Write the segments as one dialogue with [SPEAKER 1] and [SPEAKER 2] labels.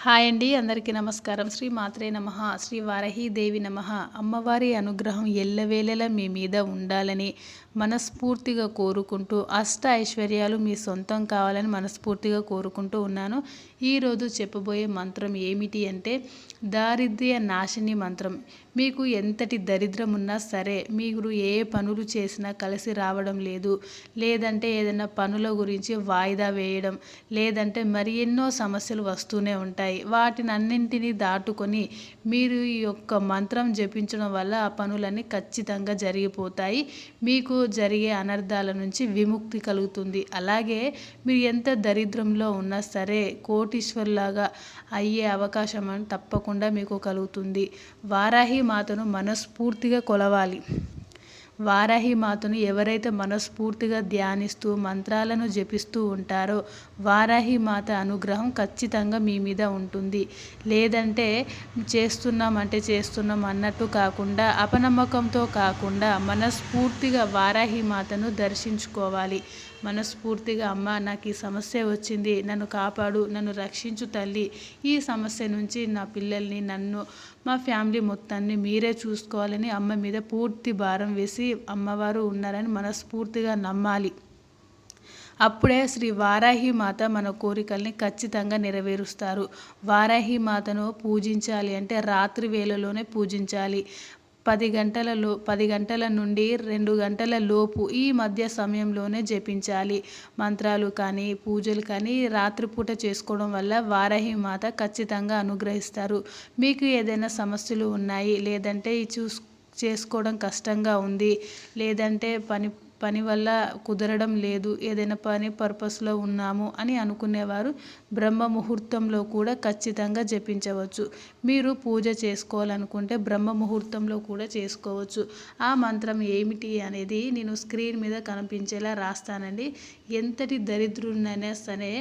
[SPEAKER 1] Hi అండి, అందరికీ నమస్కారం. శ్రీ మాత్రే నమః. శ్రీ వారాహీదేవి నమః. అమ్మవారి అనుగ్రహం ఎల్లవేళలా మీ మీద ఉండాలని మనస్ఫూర్తిగా కోరుకుంటూ, అష్ట ఐశ్వర్యాలు మీ సొంతం కావాలని మనస్ఫూర్తిగా కోరుకుంటూ ఉన్నాను. ఈరోజు చెప్పబోయే మంత్రం ఏమిటి అంటే దారిద్ర్య నాశిని మంత్రం. మీకు ఎంతటి దరిద్రం ఉన్నా సరే, మీరు ఏ పనులు చేసినా కలిసి రావడం లేదు, లేదంటే ఏదైనా పనుల గురించి వాయిదా వేయడం, లేదంటే మరి ఎన్నో సమస్యలు వస్తూనే ఉంటాయి. వాటిని అన్నింటినీ దాటుకొని మీరు ఈ యొక్క మంత్రం జపించడం వల్ల ఆ పనులన్నీ ఖచ్చితంగా జరిగిపోతాయి. మీకు జరిగే అనర్థాల నుంచి విముక్తి కలుగుతుంది. అలాగే మీరు ఎంత దరిద్రంలో ఉన్నా సరే కోటీశ్వర్లాగా అయ్యే అవకాశం తప్పకుండా మీకు కలుగుతుంది. వారాహి మాతను మనస్ఫూర్తిగా కొలవాలి. వారాహి మాతను ఎవరైతే మనస్ఫూర్తిగా ధ్యానిస్తూ మంత్రాలను జపిస్తూ ఉంటారో వారాహి మాత అనుగ్రహం ఖచ్చితంగా మీ మీద ఉంటుంది. లేదంటే చేస్తున్నాం అన్నట్టు కాకుండా, అపనమ్మకంతో కాకుండా మనస్ఫూర్తిగా వారాహి మాతను దర్శించుకోవాలి. మనస్ఫూర్తిగా అమ్మ, నాకు ఈ సమస్య వచ్చింది, నన్ను కాపాడు, నన్ను రక్షించు తల్లి, ఈ సమస్య నుంచి నా పిల్లల్ని, నన్ను, మా ఫ్యామిలీ మొత్తాన్ని మీరే చూసుకోవాలని అమ్మ మీద పూర్తి భారం వేసి అమ్మవారు ఉన్నారని మనస్ఫూర్తిగా నమ్మాలి. అప్పుడే శ్రీ వారాహి మాత మన కోరికల్ని ఖచ్చితంగా నెరవేరుస్తారు. వారాహి మాతను పూజించాలి అంటే రాత్రి వేళలోనే పూజించాలి. 10 గంటల నుండి 2 గంటల లోపు ఈ మధ్య సమయంలోనే జపించాలి. మంత్రాలు కానీ పూజలు కానీ రాత్రిపూట చేసుకోవడం వల్ల వారాహి మాత ఖచ్చితంగా అనుగ్రహిస్తారు. మీకు ఏదైనా సమస్యలు ఉన్నాయి, లేదంటే చేసుకోవడం కష్టంగా ఉంది, లేదంటే పని వల్ల కుదరడం లేదు, ఏదైనా పని పర్పస్లో ఉన్నాము అని అనుకునేవారు బ్రహ్మ ముహూర్తంలో కూడా ఖచ్చితంగా జపించవచ్చు. మీరు పూజ చేసుకోవాలనుకుంటే బ్రహ్మ ముహూర్తంలో కూడా చేసుకోవచ్చు. ఆ మంత్రం ఏమిటి అనేది నేను స్క్రీన్ మీద కనిపించేలా రాస్తానండి. ఎంతటి దరిద్రునైనా సరే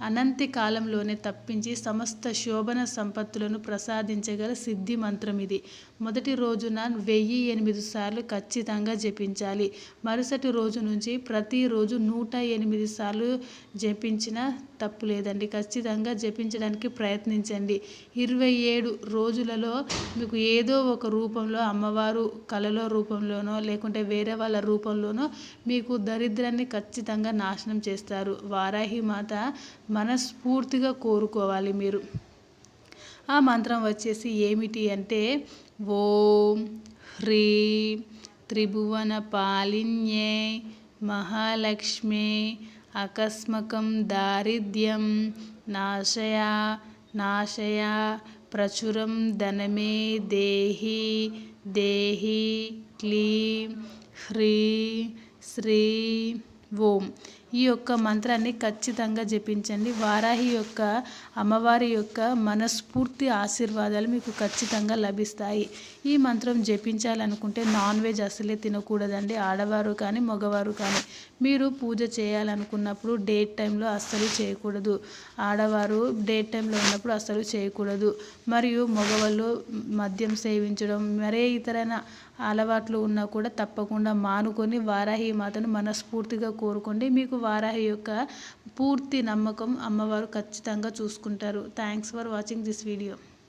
[SPEAKER 1] అనంతి కాలంలోనే తప్పించి సమస్త శోభన సంపత్తులను ప్రసాదించగల సిద్ధి మంత్రం ఇది. మొదటి రోజున 1008 సార్లు ఖచ్చితంగా జపించాలి. మరుసటి రోజు నుంచి ప్రతిరోజు 108 సార్లు జపించినా తప్పు లేదండి. ఖచ్చితంగా జపించడానికి ప్రయత్నించండి. 27 రోజులలో మీకు ఏదో ఒక రూపంలో అమ్మవారు కలలో రూపంలోనో లేకుంటే వేరే వాళ్ళ రూపంలోనో మీకు దరిద్రాన్ని ఖచ్చితంగా నాశనం చేస్తారు. వారాహి మాత మనస్ఫూర్తిగా కోరుకోవాలి మీరు. ఆ మంత్రం వచ్చేసి ఏమిటి అంటే ఓం హ్రీం త్రిభువన పాలిన్యే మహాలక్ష్మే అకస్మకం దారిద్ర్యం నాశయ ప్రచురం ధనమే దేహి దేహి క్లీం హ్రీం శ్రీ ఓం. ఈ యొక్క మంత్రాన్ని ఖచ్చితంగా జపించండి. వారాహి యొక్క అమ్మవారి యొక్క మనస్ఫూర్తి ఆశీర్వాదాలు మీకు ఖచ్చితంగా లభిస్తాయి. ఈ మంత్రం జపించాలనుకుంటే నాన్ వెజ్ అసలే తినకూడదండి, ఆడవారు కానీ మగవారు కానీ. మీరు పూజ చేయాలనుకున్నప్పుడు డేట్ టైంలో అస్సలు చేయకూడదు. ఆడవారు డేట్ టైంలో ఉన్నప్పుడు అస్సలు చేయకూడదు. మరియు మగవాళ్ళు మద్యం సేవించడం, మరే ఇతరైన అలవాట్లు ఉన్నా కూడా తప్పకుండా మానుకొని వారాహి మాతను మనస్ఫూర్తిగా కోరుకోండి. మీకు వారాహి యొక్క పూర్తి నమ్మకం అమ్మవారు ఖచ్చితంగా చూసుకుంటారు. Thanks for watching this video.